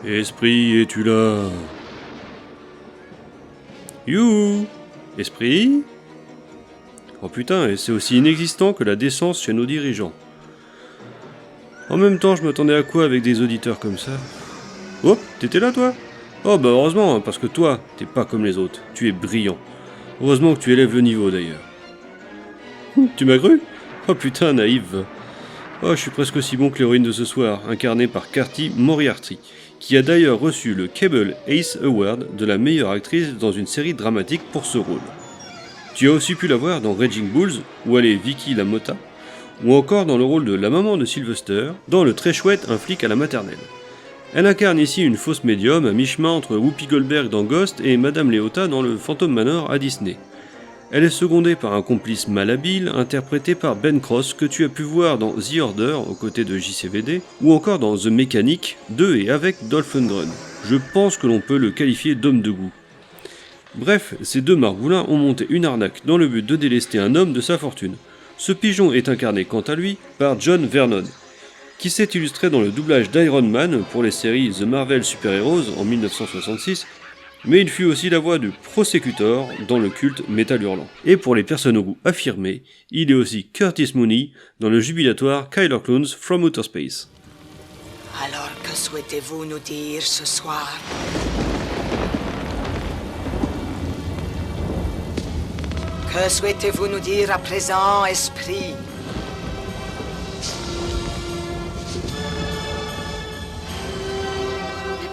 Esprit, es-tu là? Youhou! Esprit? Oh putain, et c'est aussi inexistant que la décence chez nos dirigeants. En même temps, je m'attendais à quoi avec des auditeurs comme ça? Oh, t'étais là toi? Oh bah heureusement, parce que toi, t'es pas comme les autres, tu es brillant. Heureusement que tu élèves le niveau d'ailleurs. Tu m'as cru? Oh putain, naïve. Oh, je suis presque aussi bon que l'héroïne de ce soir, incarnée par Carty Moriarty, qui a d'ailleurs reçu le Cable Ace Award de la meilleure actrice dans une série dramatique pour ce rôle. Tu as aussi pu la voir dans Raging Bulls, où elle est Vicky LaMotta, ou encore dans le rôle de la maman de Sylvester, dans le très chouette Un flic à la maternelle. Elle incarne ici une fausse médium à mi-chemin entre Whoopi Goldberg dans Ghost et Madame Leota dans le Phantom Manor à Disney. Elle est secondée par un complice malhabile interprété par Ben Cross que tu as pu voir dans The Order aux côtés de JCVD ou encore dans The Mechanic de et avec Dolph Lundgren. Je pense que l'on peut le qualifier d'homme de goût. Bref, ces deux margoulins ont monté une arnaque dans le but de délester un homme de sa fortune. Ce pigeon est incarné quant à lui par John Vernon, qui s'est illustré dans le doublage d'Iron Man pour les séries The Marvel Super Heroes en 1966, mais il fut aussi la voix du Prosecutor dans le culte Metal Hurlant. Et pour les personnes au goût affirmé, il est aussi Curtis Mooney dans le jubilatoire Kyler Clones from Outer Space. Alors que souhaitez-vous nous dire ce soir? Que souhaitez-vous nous dire à présent, esprit?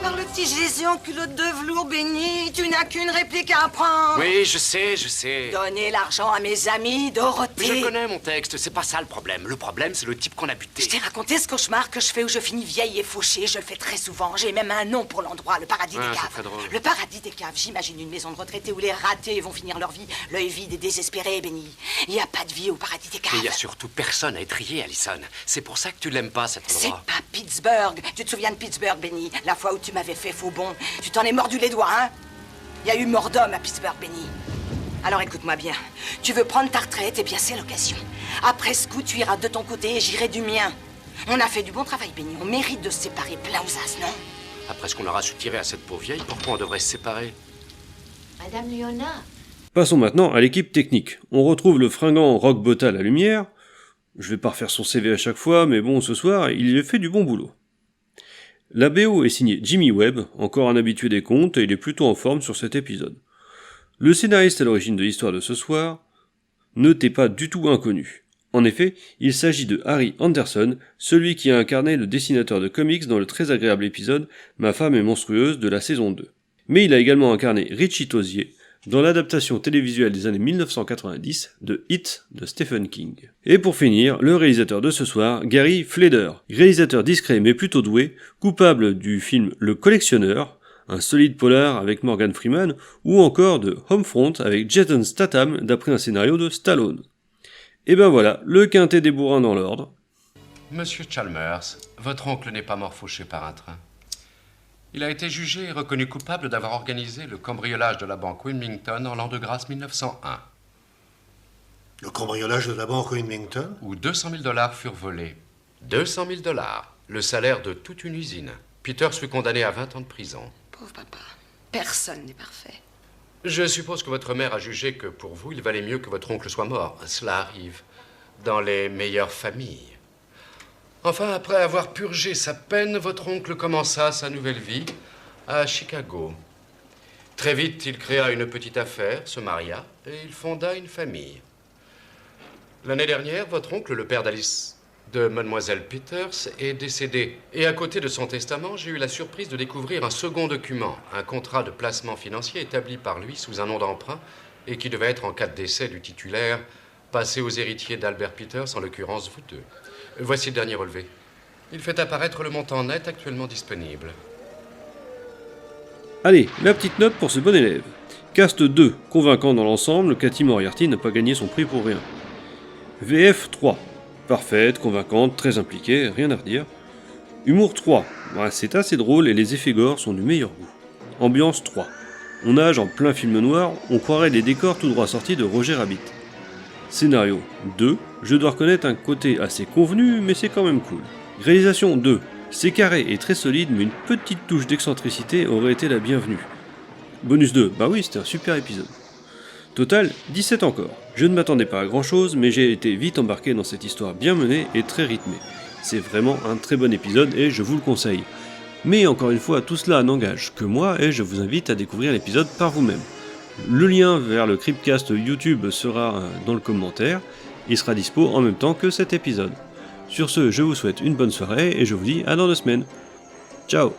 Par le petit Jésus en culotte de velours béni, tu n'as qu'une réplique à apprendre. Oui, je sais. Donnez l'argent à mes amis, Dorothée. Mais je connais mon texte, c'est pas ça le problème. Le problème, c'est le type qu'on a buté. Je t'ai raconté ce cauchemar que je fais où je finis vieille et fauchée. Je le fais très souvent. J'ai même un nom pour l'endroit, le paradis des c'est caves. très drôle. Le paradis des caves, j'imagine une maison de retraités où les ratés vont finir leur vie, l'œil vide et désespéré, béni. Il n'y a pas de vie au paradis des caves. Et il y a surtout personne à étrier, Allison. C'est pour ça que tu l'aimes pas, cet C'est endroit. pas Pittsburgh. Tu te souviens de Pittsburgh, Benny? La fois où tu m'avais fait faux bon. Tu t'en es mordu les doigts, hein? Il y a eu mort d'homme à Pittsburgh, Benny. Alors écoute-moi bien. Tu veux prendre ta retraite, eh bien c'est l'occasion. Après ce coup, tu iras de ton côté et j'irai du mien. On a fait du bon travail, Benny. On mérite de se séparer plein aux as, non? Après ce qu'on aura su tirer à cette pauvre vieille, pourquoi on devrait se séparer? Madame Léona. Passons maintenant à l'équipe technique. On retrouve le fringant Rock Botta à la lumière. Je vais pas refaire son CV à chaque fois, mais bon, ce soir, il a fait du bon boulot. La BO est signée Jimmy Webb, encore un habitué des contes, et il est plutôt en forme sur cet épisode. Le scénariste à l'origine de l'histoire de ce soir ne t'est pas du tout inconnu. En effet, il s'agit de Harry Anderson, celui qui a incarné le dessinateur de comics dans le très agréable épisode Ma femme est monstrueuse de la saison 2. Mais il a également incarné Richie Tozier dans l'adaptation télévisuelle des années 1990 de It de Stephen King. Et pour finir, le réalisateur de ce soir, Gary Fleder, réalisateur discret mais plutôt doué, coupable du film Le Collectionneur, un solide polar avec Morgan Freeman, ou encore de Homefront avec Jason Statham d'après un scénario de Stallone. Et ben voilà, le quintet des bourrins dans l'ordre. Monsieur Chalmers, votre oncle n'est pas mort fauché par un train. Il a été jugé et reconnu coupable d'avoir organisé le cambriolage de la banque Wilmington en l'an de grâce 1901, Le cambriolage de la banque Wilmington? où 200 000 $ furent volés. 200 000 $, le salaire de toute une usine. Peters fut condamné à 20 ans de prison. Pauvre papa. Personne n'est parfait. Je suppose que votre mère a jugé que pour vous, il valait mieux que votre oncle soit mort. Cela arrive dans les meilleures familles. Enfin, après avoir purgé sa peine, votre oncle commença sa nouvelle vie à Chicago. Très vite, il créa une petite affaire, se maria et il fonda une famille. L'année dernière, votre oncle, le père d'Alice, de Mademoiselle Peters, est décédé. Et à côté de son testament, j'ai eu la surprise de découvrir un second document, un contrat de placement financier établi par lui sous un nom d'emprunt et qui devait être, en cas de décès du titulaire, passé aux héritiers d'Albert Peters, en l'occurrence vous deux. Voici le dernier relevé. Il fait apparaître le montant net actuellement disponible. Allez, la petite note pour ce bon élève. Cast 2, convaincant dans l'ensemble, Cathy Moriarty n'a pas gagné son prix pour rien. VF 3, parfaite, convaincante, très impliquée, rien à redire. Humour 3, c'est assez drôle et les effets gore sont du meilleur goût. Ambiance 3, on nage en plein film noir, on croirait les décors tout droit sortis de Roger Rabbit. Scénario 2, je dois reconnaître un côté assez convenu, mais c'est quand même cool. Réalisation 2, C'est carré et très solide, mais une petite touche d'excentricité aurait été la bienvenue. Bonus 2, bah oui, c'était un super épisode. Total, 17 encore. Je ne m'attendais pas à grand chose, mais j'ai été vite embarqué dans cette histoire bien menée et très rythmée. C'est vraiment un très bon épisode et je vous le conseille. Mais encore une fois, tout cela n'engage que moi et je vous invite à découvrir l'épisode par vous-même. Le lien vers le Cryptcast YouTube sera dans le commentaire et sera dispo en même temps que cet épisode. Sur ce, je vous souhaite une bonne soirée et je vous dis à dans 2 semaines. Ciao.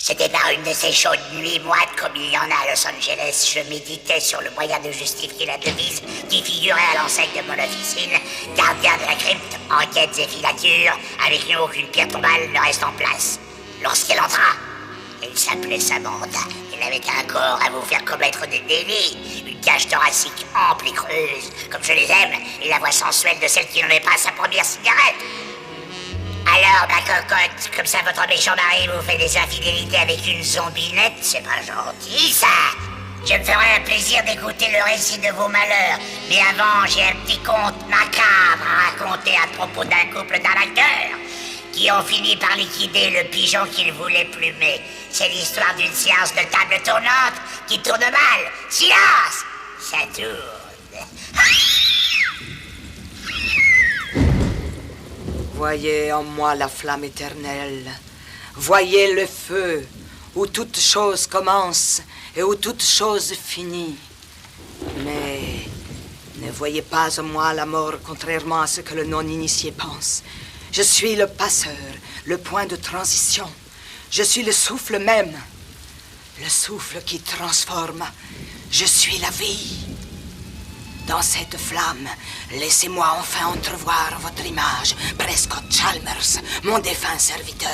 C'était par une de ces chaudes nuits moites comme il y en a à Los Angeles. Je méditais sur le moyen de justifier la devise qui figurait à l'enseigne de mon officine. Gardien de la crypte, enquêtes et filatures, avec nous aucune pierre tombale ne reste en place. Lorsqu'elle entra, elle s'appelait Samantha. Elle avait un corps à vous faire commettre des délits, une cage thoracique ample et creuse, comme je les aime, et la voix sensuelle de celle qui n'en est pas sa première cigarette. Alors, ma cocotte, comme ça votre méchant mari vous fait des infidélités avec une zombinette, c'est pas gentil, ça. Je me ferai un plaisir d'écouter le récit de vos malheurs. Mais avant, j'ai un petit conte macabre à raconter à propos d'un couple d'arnaqueurs qui ont fini par liquider le pigeon qu'ils voulaient plumer. C'est l'histoire d'une séance de table tournante qui tourne mal. Silence! Ça tourne. Voyez en moi la flamme éternelle. Voyez le feu où toute chose commence et où toute chose finit. Mais ne voyez pas en moi la mort, contrairement à ce que le non-initié pense. Je suis le passeur, le point de transition. Je suis le souffle même, le souffle qui transforme. Je suis la vie. Dans cette flamme, laissez-moi enfin entrevoir votre image, Prescott Chalmers, mon défunt serviteur.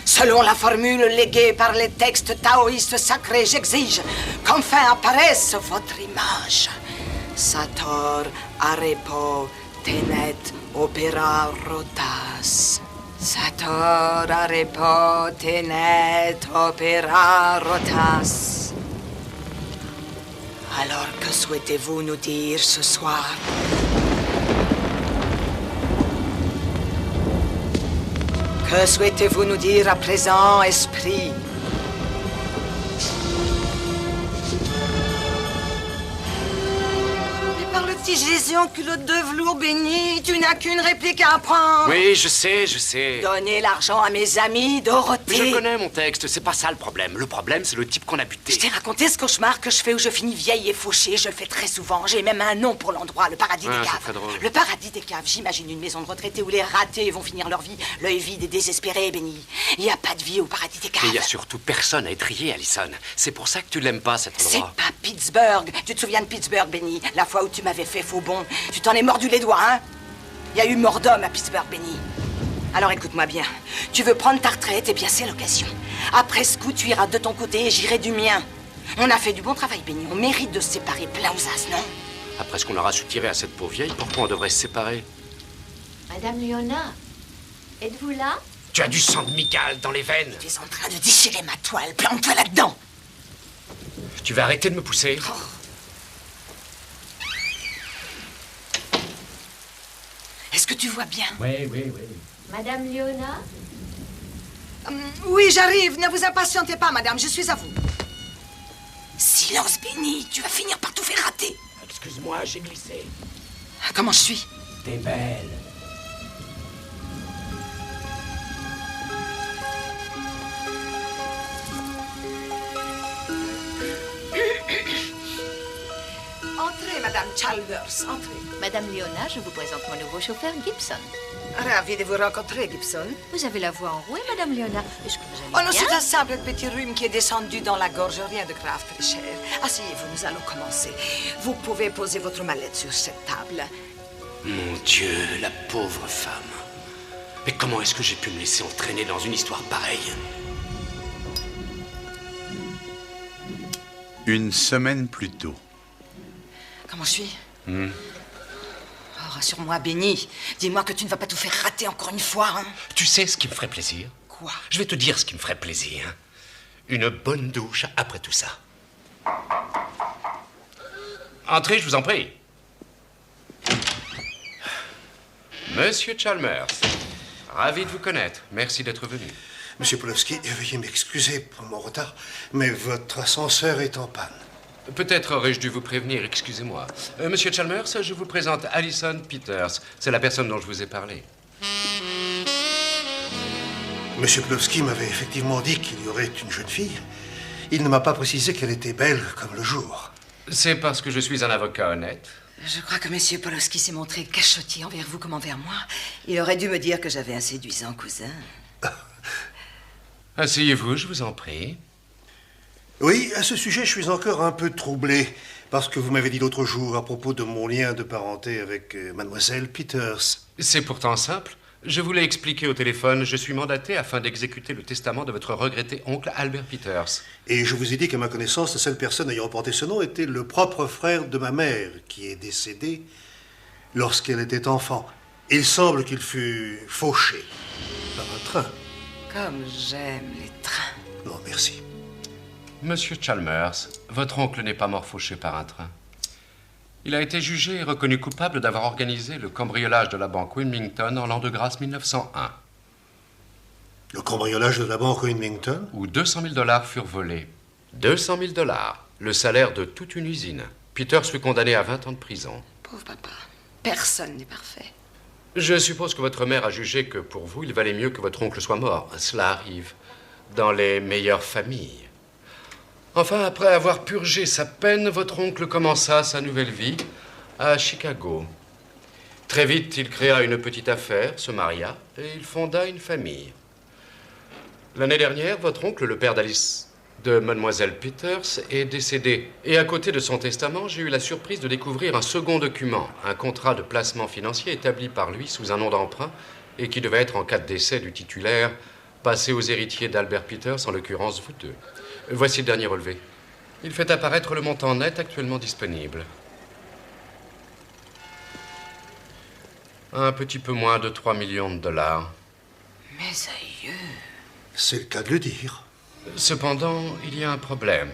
Selon la formule léguée par les textes taoïstes sacrés, j'exige qu'enfin apparaisse votre image. Sator arepo tenet opera rotas. Sator arepo tenet opera rotas. Alors, que souhaitez-vous nous dire ce soir? Que souhaitez-vous nous dire à présent, esprit? Et par le petit Jésus en culotte de velours béni, tu n'as qu'une réplique à apprendre. Oui, je sais. Donner l'argent à mes amis, Dorothée. Mais je connais mon texte, c'est pas ça le problème. Le problème, c'est le type qu'on a buté. Je t'ai raconté ce cauchemar que je fais où je finis vieille et fauchée. Je le fais très souvent. J'ai même un nom pour l'endroit, le paradis des c'est caves. très drôle. Le paradis des caves. J'imagine une maison de retraités où les ratés vont finir leur vie, l'œil vide et désespéré, béni. Il n'y a pas de vie au paradis des caves. Mais il y a surtout personne à étrier, Allison. C'est pour ça que tu l'aimes pas, cet C'est endroit. pas Pittsburgh. Tu te souviens de Pittsburgh, Benny? La fois où tu m'avais fait faux bon. Tu t'en es mordu les doigts, hein? Il y a eu mort d'homme à Pittsburgh, Benny. Alors écoute-moi bien. Tu veux prendre ta retraite, eh bien c'est l'occasion. Après ce coup, tu iras de ton côté et j'irai du mien. On a fait du bon travail, Benny. On mérite de se séparer plein aux as, non? Après ce qu'on aura soutiré à cette pauvre vieille, pourquoi on devrait se séparer? Madame Leona, êtes-vous là? Tu as du sang de Micale dans les veines. Tu es en train de déchirer ma toile. Plante-toi là-dedans. Tu vas arrêter de me pousser? Est-ce que tu vois bien? Oui. Madame Leona? Oui, j'arrive. Ne vous impatientez pas, madame. Je suis à vous. Silence, Benny. Tu vas finir par tout faire rater. Excuse-moi, j'ai glissé. Comment je suis? T'es belle. Entrez, madame Chalmers. Entrez. Madame Leona, je vous présente mon nouveau chauffeur, Gibson. Ravi de vous rencontrer, Gibson. Vous avez la voix enrouée, Madame Leona. Est-ce que vous Oh allez non, bien? c'est un simple petit rhume qui est descendu dans la gorge. Rien de grave, très cher. Asseyez-vous, nous allons commencer. Vous pouvez poser votre mallette sur cette table. Mon Dieu, la pauvre femme. Mais comment est-ce que j'ai pu me laisser entraîner dans une histoire pareille? Une semaine plus tôt. Comment je suis Oh, rassure-moi, Benny. Dis-moi que tu ne vas pas tout faire rater encore une fois, hein. Tu sais ce qui me ferait plaisir? Quoi? Je vais te dire ce qui me ferait plaisir. Une bonne douche après tout ça. Entrez, je vous en prie. Monsieur Chalmers, ravi de vous connaître. Merci d'être venu. Monsieur Polowski, veuillez m'excuser pour mon retard, mais votre ascenseur est en panne. Peut-être aurais-je dû vous prévenir, excusez-moi. Monsieur Chalmers, je vous présente Alison Peters. C'est la personne dont je vous ai parlé. Monsieur Polowski m'avait effectivement dit qu'il y aurait une jeune fille. Il ne m'a pas précisé qu'elle était belle comme le jour. C'est parce que je suis un avocat honnête. Je crois que Monsieur Polowski s'est montré cachottier envers vous comme envers moi. Il aurait dû me dire que j'avais un séduisant cousin. Asseyez-vous, je vous en prie. Oui, à ce sujet, je suis encore un peu troublé parce que vous m'avez dit l'autre jour à propos de mon lien de parenté avec mademoiselle Peters. C'est pourtant simple. Je vous l'ai expliqué au téléphone. Je suis mandaté afin d'exécuter le testament de votre regretté oncle Albert Peters. Et je vous ai dit qu'à ma connaissance, la seule personne ayant porté ce nom était le propre frère de ma mère, qui est décédé lorsqu'elle était enfant. Il semble qu'il fut fauché par un train. Comme j'aime les trains. Non, merci. Monsieur Chalmers, votre oncle n'est pas mort fauché par un train. Il a été jugé et reconnu coupable d'avoir organisé le cambriolage de la banque Wilmington en l'an de grâce 1901, Le cambriolage de la banque Wilmington? où 200 000 $ furent volés. 200 000 $, le salaire de toute une usine. Peters fut condamné à 20 ans de prison. Pauvre papa. Personne n'est parfait. Je suppose que votre mère a jugé que pour vous, il valait mieux que votre oncle soit mort. Cela arrive dans les meilleures familles. Enfin, après avoir purgé sa peine, votre oncle commença sa nouvelle vie à Chicago. Très vite, il créa une petite affaire, se maria et il fonda une famille. L'année dernière, votre oncle, le père d'Alice, de mademoiselle Peters, est décédé. Et à côté de son testament, j'ai eu la surprise de découvrir un second document, un contrat de placement financier établi par lui sous un nom d'emprunt et qui devait être, en cas de décès du titulaire, passé aux héritiers d'Albert Peters, en l'occurrence vous deux. Voici le dernier relevé. Il fait apparaître le montant net actuellement disponible. Un petit peu moins de 3 millions de $. Mes aïeux. C'est le cas de le dire. Cependant, il y a un problème.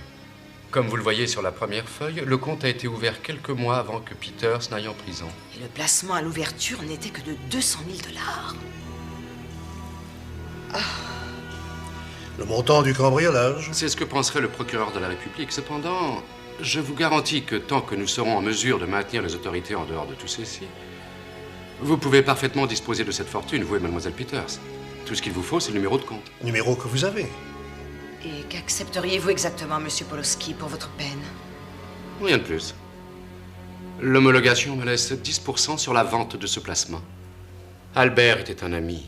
Comme vous le voyez sur la première feuille, le compte a été ouvert quelques mois avant que Peters n'aille en prison. Et le placement à l'ouverture n'était que de 200 000 $. Le montant du cambriolage? C'est ce que penserait le procureur de la République. Cependant, je vous garantis que tant que nous serons en mesure de maintenir les autorités en dehors de tout ceci, vous pouvez parfaitement disposer de cette fortune, vous et mademoiselle Peters. Tout ce qu'il vous faut, c'est le numéro de compte. Numéro que vous avez. Et qu'accepteriez-vous exactement, Monsieur Polowski, pour votre peine? Rien de plus. L'homologation me laisse 10% sur la vente de ce placement. Albert était un ami.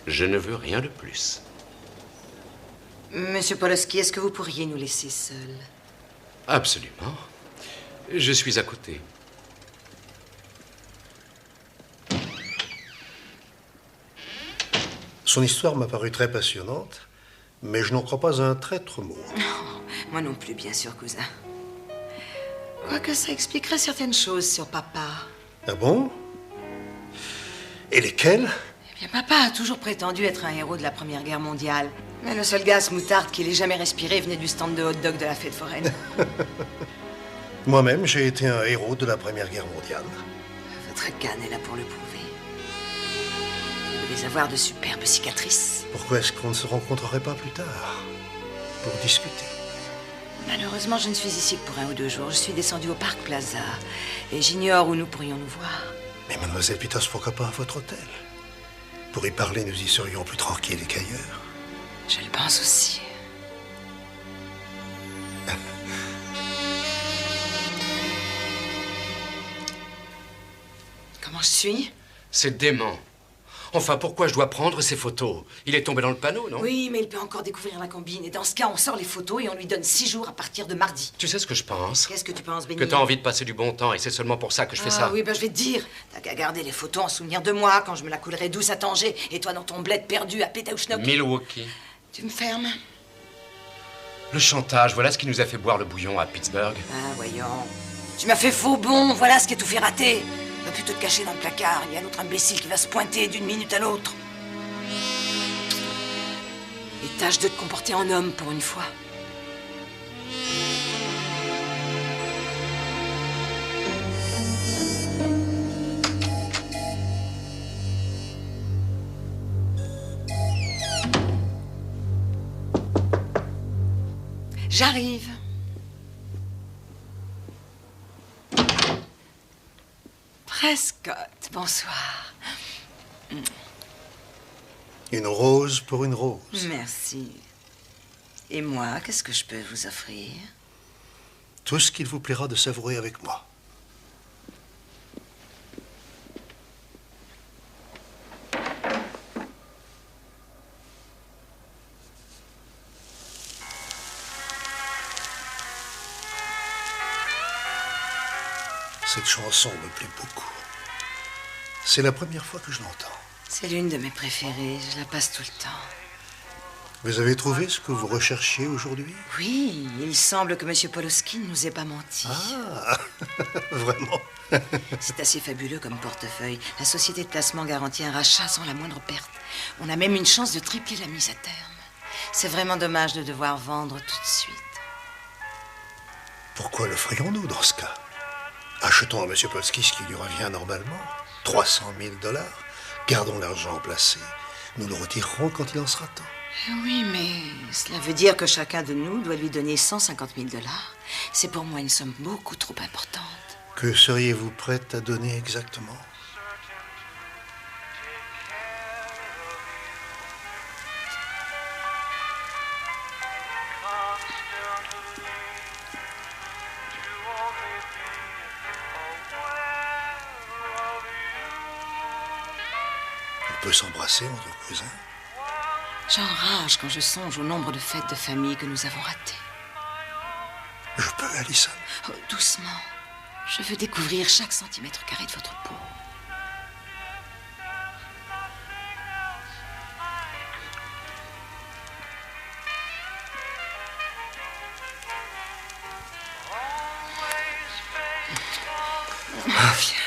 Je ne veux rien de plus. Monsieur Polowski, est-ce que vous pourriez nous laisser seuls? Absolument. Je suis à côté. Son histoire m'a paru très passionnante, mais je n'en crois pas un traître mot. Moi non plus, bien sûr, cousin. Quoique ça expliquerait certaines choses sur papa. Ah bon? Et lesquelles? Eh bien, papa a toujours prétendu être un héros de la Première Guerre mondiale. Mais le seul gaz moutarde qu'il ait jamais respiré venait du stand de hot-dog de la fête foraine. Moi-même, j'ai été un héros de la Première Guerre mondiale. Votre canne est là pour le prouver. Vous devez avoir de superbes cicatrices. Pourquoi est-ce qu'on ne se rencontrerait pas plus tard? Pour discuter. Malheureusement, je ne suis ici que pour 1 ou 2 jours. Je suis descendue au Parc Plaza. Et j'ignore où nous pourrions nous voir. Mais mademoiselle Peters, pourquoi pas à votre hôtel? Pour y parler, nous y serions plus tranquilles qu'ailleurs. Je le pense aussi. Comment je suis? C'est dément. Enfin, pourquoi je dois prendre ces photos? Il est tombé dans le panneau, non? Oui, mais il peut encore découvrir la combine. Et dans ce cas, on sort les photos et on lui donne 6 jours à partir de mardi. Tu sais ce que je pense? Qu'est-ce que tu penses, Benny? Que t'as envie de passer du bon temps et c'est seulement pour ça que je fais ça. Ah oui, ben je vais te dire. T'as qu'à garder les photos en souvenir de moi quand je me la coulerai douce à Tanger et toi dans ton bled perdu à Pétaouchnok. Milwaukee. Tu me fermes? Le chantage, voilà ce qui nous a fait boire le bouillon à Pittsburgh. Ah, voyons. Tu m'as fait faux bon, voilà ce qui a tout fait rater. Va plutôt te cacher dans le placard. Il y a un autre imbécile qui va se pointer d'une minute à l'autre. Et tâche de te comporter en homme pour une fois. J'arrive. Prescott, bonsoir. Une rose pour une rose. Merci. Et moi, qu'est-ce que je peux vous offrir? Tout ce qu'il vous plaira de savourer avec moi. Cette chanson me plaît beaucoup. C'est la première fois que je l'entends. C'est l'une de mes préférées, je la passe tout le temps. Vous avez trouvé ce que vous recherchiez aujourd'hui? Oui, il semble que M. Polowski ne nous ait pas menti. Ah, vraiment? C'est assez fabuleux comme portefeuille. La société de placement garantit un rachat sans la moindre perte. On a même une chance de tripler la mise à terme. C'est vraiment dommage de devoir vendre tout de suite. Pourquoi le ferions-nous dans ce cas? Achetons à M. Polski ce qui lui revient normalement. 300 000 $. Gardons l'argent placé. Nous le retirerons quand il en sera temps. Oui, mais cela veut dire que chacun de nous doit lui donner 150 000 $. C'est pour moi une somme beaucoup trop importante. Que seriez-vous prête à donner exactement? On peut s'embrasser entre cousins. J'enrage quand je songe au nombre de fêtes de famille que nous avons ratées. Je peux, Alison. Oh, doucement. Je veux découvrir chaque centimètre carré de votre peau. Viens.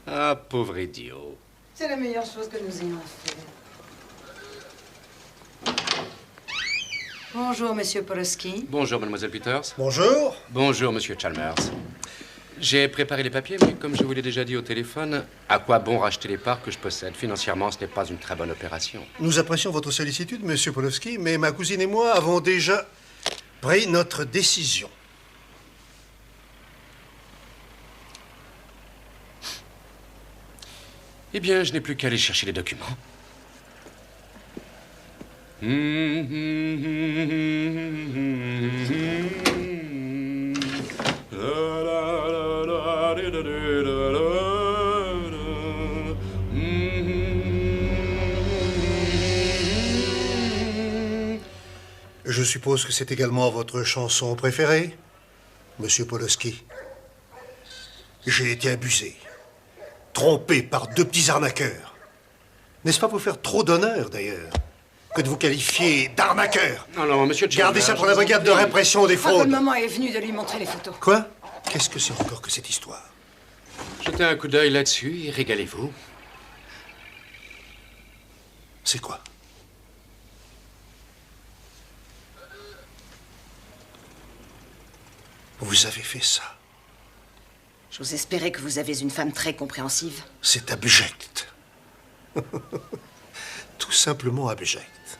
Ah, pauvre idiot. C'est la meilleure chose que nous ayons fait. Bonjour, Monsieur Polowski. Bonjour, mademoiselle Peters. Bonjour. Bonjour, monsieur Chalmers. J'ai préparé les papiers, mais comme je vous l'ai déjà dit au téléphone, à quoi bon racheter les parts que je possède? Financièrement, ce n'est pas une très bonne opération. Nous apprécions votre sollicitude, Monsieur Polowski, mais ma cousine et moi avons déjà pris notre décision. Eh bien, je n'ai plus qu'à aller chercher les documents. Je suppose que c'est également votre chanson préférée, Monsieur Polowski. J'ai été abusé, trompé par 2 petits arnaqueurs. N'est-ce pas vous faire trop d'honneur, d'ailleurs, que de vous qualifier d'arnaqueur? Non, non, monsieur Chalmers... Gardez ça pour la brigade de répression des Je crois que fraudes. le moment est venu de lui montrer les photos. Quoi? Qu'est-ce que c'est encore que cette histoire? Jetez un coup d'œil là-dessus et régalez-vous. C'est quoi? Vous avez fait ça. J'ose espérer que vous avez une femme très compréhensive. C'est abject. Tout simplement abject.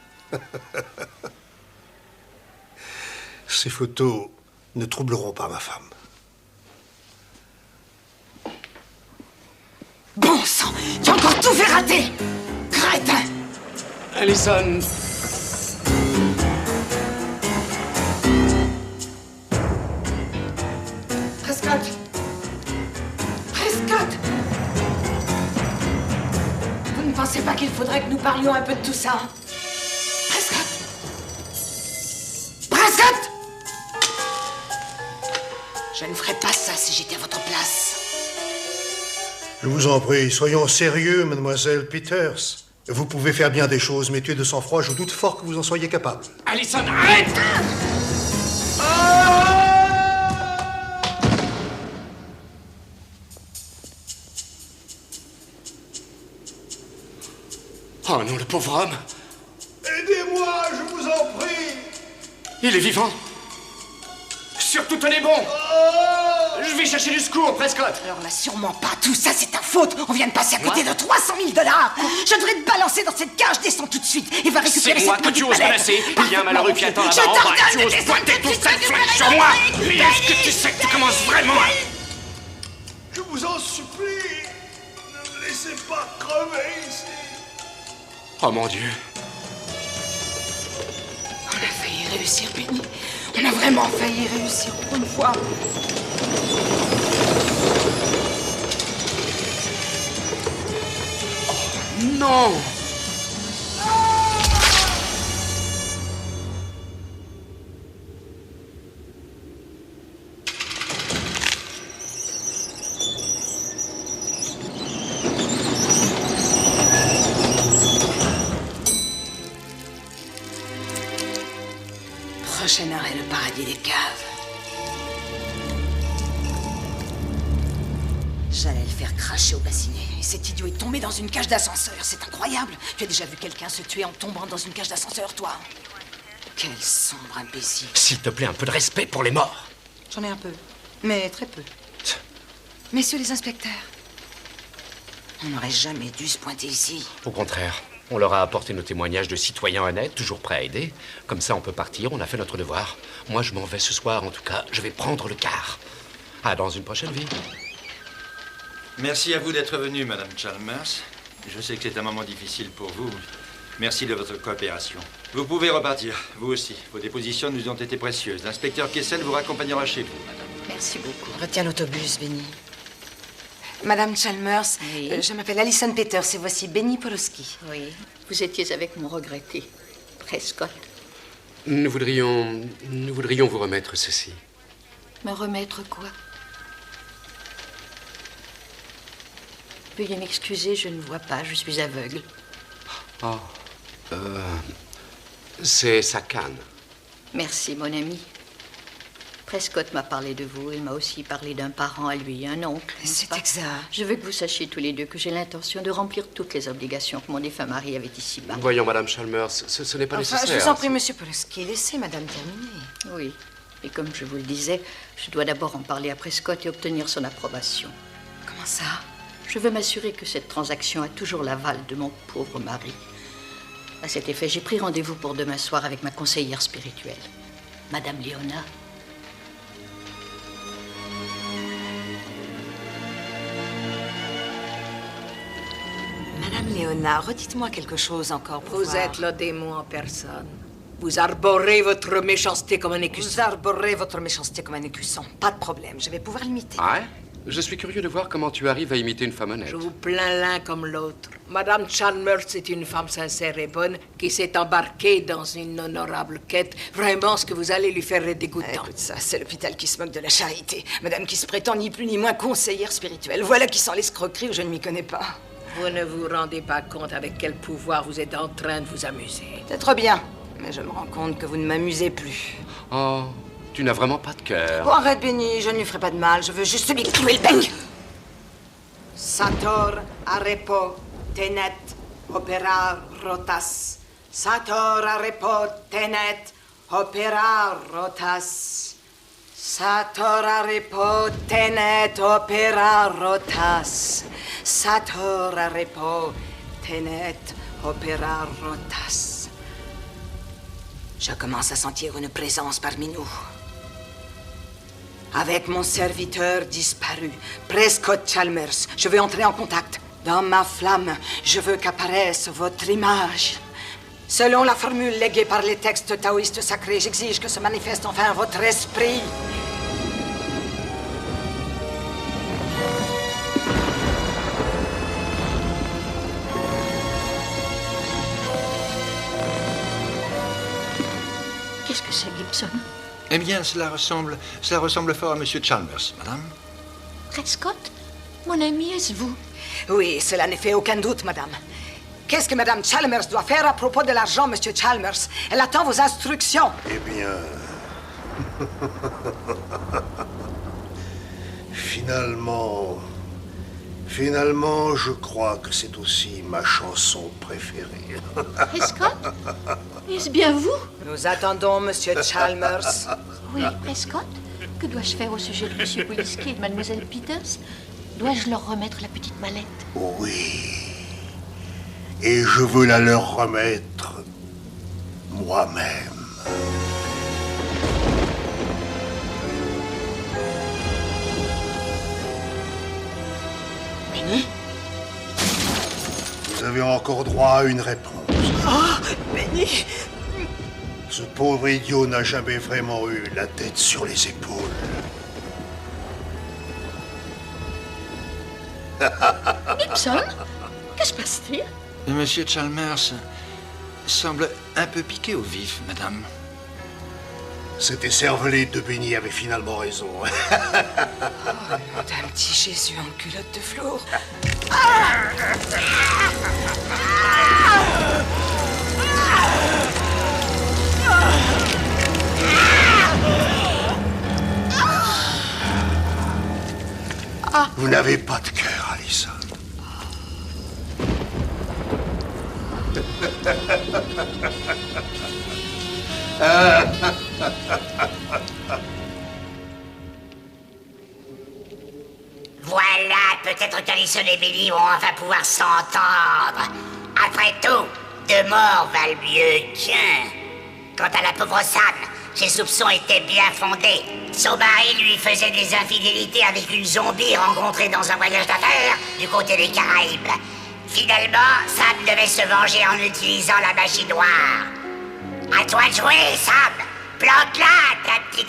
Ces photos ne troubleront pas ma femme. Bon sang, tu as encore tout fait rater! Crétin! Allison. Prescott! Prescott! Vous ne pensez pas qu'il faudrait que nous parlions un peu de tout ça? Prescott! Prescott! Je ne ferais pas ça si j'étais à votre place. Je vous en prie, soyons sérieux, mademoiselle Peters. Vous pouvez faire bien des choses, mais tuer de sang-froid, je doute fort que vous en soyez capable. Allison, arrête! Oh non, le pauvre homme! Aidez-moi, je vous en prie! Il est vivant! Surtout tenez bon! Je vais chercher du secours, Prescott! Alors là, sûrement pas. Tout ça, c'est ta faute. On vient de passer à côté de 300 000 $. Je devrais te balancer dans cette cage. Descends tout de suite et va récupérer C'est moi cette que tu petite oses palette. menacer. Il y a un malheureux qui attend là-bas en bas et tu oses pointer tout ça sur moi! Mais est-ce que tu sais que tu commences vraiment à... Je vous en supplie, ne me laissez pas crever ici. Oh mon Dieu! On a failli réussir, Benny. On a vraiment failli réussir pour une fois. Non! Prochain arrêt, le paradis des caves. J'allais le faire cracher au bassinet. Et cet idiot est tombé dans une cage d'ascenseur. C'est incroyable. Tu as déjà vu quelqu'un se tuer en tombant dans une cage d'ascenseur, toi? Quel sombre imbécile. S'il te plaît, un peu de respect pour les morts. J'en ai un peu, mais très peu. Messieurs les inspecteurs, on n'aurait jamais dû se pointer ici. Au contraire, on leur a apporté nos témoignages de citoyens honnêtes, toujours prêts à aider. Comme ça, on peut partir, on a fait notre devoir. Moi, je m'en vais ce soir, en tout cas. Je vais prendre le car. À dans une prochaine vie. Merci à vous d'être venu, Madame Chalmers. Je sais que c'est un moment difficile pour vous. Merci de votre coopération. Vous pouvez repartir, vous aussi. Vos dépositions nous ont été précieuses. L'inspecteur Kessel vous raccompagnera chez vous, madame. Merci beaucoup. Retiens l'autobus, Benny. Madame Chalmers, Oui. je m'appelle Alison Peters et voici Benny Polowski. Oui, vous étiez avec mon regretté, Prescott. Nous voudrions vous remettre ceci. Me remettre quoi? Veuillez m'excuser, je ne vois pas, je suis aveugle. Oh. C'est sa canne. Merci, mon ami. Prescott m'a parlé de vous et m'a aussi parlé d'un parent à lui, un oncle. n'est-ce C'est pas? exact. Je veux que vous sachiez tous les deux que j'ai l'intention de remplir toutes les obligations que mon défunt mari avait ici-bas. Voyons, Madame Chalmers, ce n'est pas Enfin, nécessaire. je vous en prie, Monsieur Polowski, laissez Madame terminer. Oui, et comme je vous le disais, je dois d'abord en parler à Prescott et obtenir son approbation. Comment ça? Je veux m'assurer que cette transaction a toujours l'aval de mon pauvre mari. À cet effet, j'ai pris rendez-vous pour demain soir avec ma conseillère spirituelle, Madame Léona. Madame Léona, redites-moi quelque chose encore pour Vous voir. êtes le démon en personne. Vous arborez votre méchanceté comme un Vous écusson. arborez votre méchanceté comme un écusson. Pas de problème, je vais pouvoir l'imiter. Ah ouais? Je suis curieux de voir comment tu arrives à imiter une femme honnête. Je vous plains l'un comme l'autre. Madame Chalmers est une femme sincère et bonne qui s'est embarquée dans une honorable quête. Vraiment, ce que vous allez lui faire est dégoûtant. Écoute ça, c'est l'hôpital qui se moque de la charité. Madame qui se prétend ni plus ni moins conseillère spirituelle. Voilà qui sent l'escroquerie où je ne m'y connais pas. Vous ne vous rendez pas compte avec quel pouvoir vous êtes en train de vous amuser. Peut-être bien, mais je me rends compte que vous ne m'amusez plus. Oh, tu n'as vraiment pas de cœur. Bon, arrête, Benny, je ne lui ferai pas de mal. Je veux juste lui clouer le bec. Sator arepo tenet opera rotas. Sator arepo tenet opera rotas. Sator arepo tenet opera rotas. Sator arepo tenet opera rotas. Je commence à sentir une présence parmi nous. avec mon serviteur disparu, Prescott Chalmers. Je veux entrer en contact. Dans ma flamme, je veux qu'apparaisse votre image. Selon la formule léguée par les textes taoïstes sacrés, j'exige que se manifeste enfin votre esprit. Qu'est-ce que c'est, Gibson? Eh bien, cela ressemble fort à Monsieur Chalmers, madame. Prescott? Mon ami, est-ce vous? Oui, cela ne fait aucun doute, madame. Qu'est-ce que madame Chalmers doit faire à propos de l'argent, monsieur Chalmers? Elle attend vos instructions. Eh bien... Finalement, je crois que c'est aussi ma chanson préférée. Prescott? Est-ce bien vous? Nous attendons monsieur Chalmers. Oui, Prescott? Que dois-je faire au sujet de M. Polisky et de Mademoiselle Peters? Dois-je leur remettre la petite mallette? Oui. Et je veux la leur remettre moi-même. Benny? Vous avez encore droit à une réponse. Oh, Benny! Ce pauvre idiot n'a jamais vraiment eu la tête sur les épaules. Gibson? Que se passe-t-il? Monsieur Chalmers semble un peu piqué au vif, madame. Cet écervelé de Benny avait finalement raison. Un petit Jésus en culotte de velours. Vous n'avez pas de cœur, Alison. Voilà, peut-être qu'Alison et Benny vont enfin pouvoir s'entendre. Après tout, deux morts valent mieux qu'un. Quant à la pauvre Sam, ses soupçons étaient bien fondés. Son mari lui faisait des infidélités avec une zombie rencontrée dans un voyage d'affaires du côté des Caraïbes. Finalement, Sam devait se venger en utilisant la magie noire. À toi de jouer, Sam. Plante-la, ta petite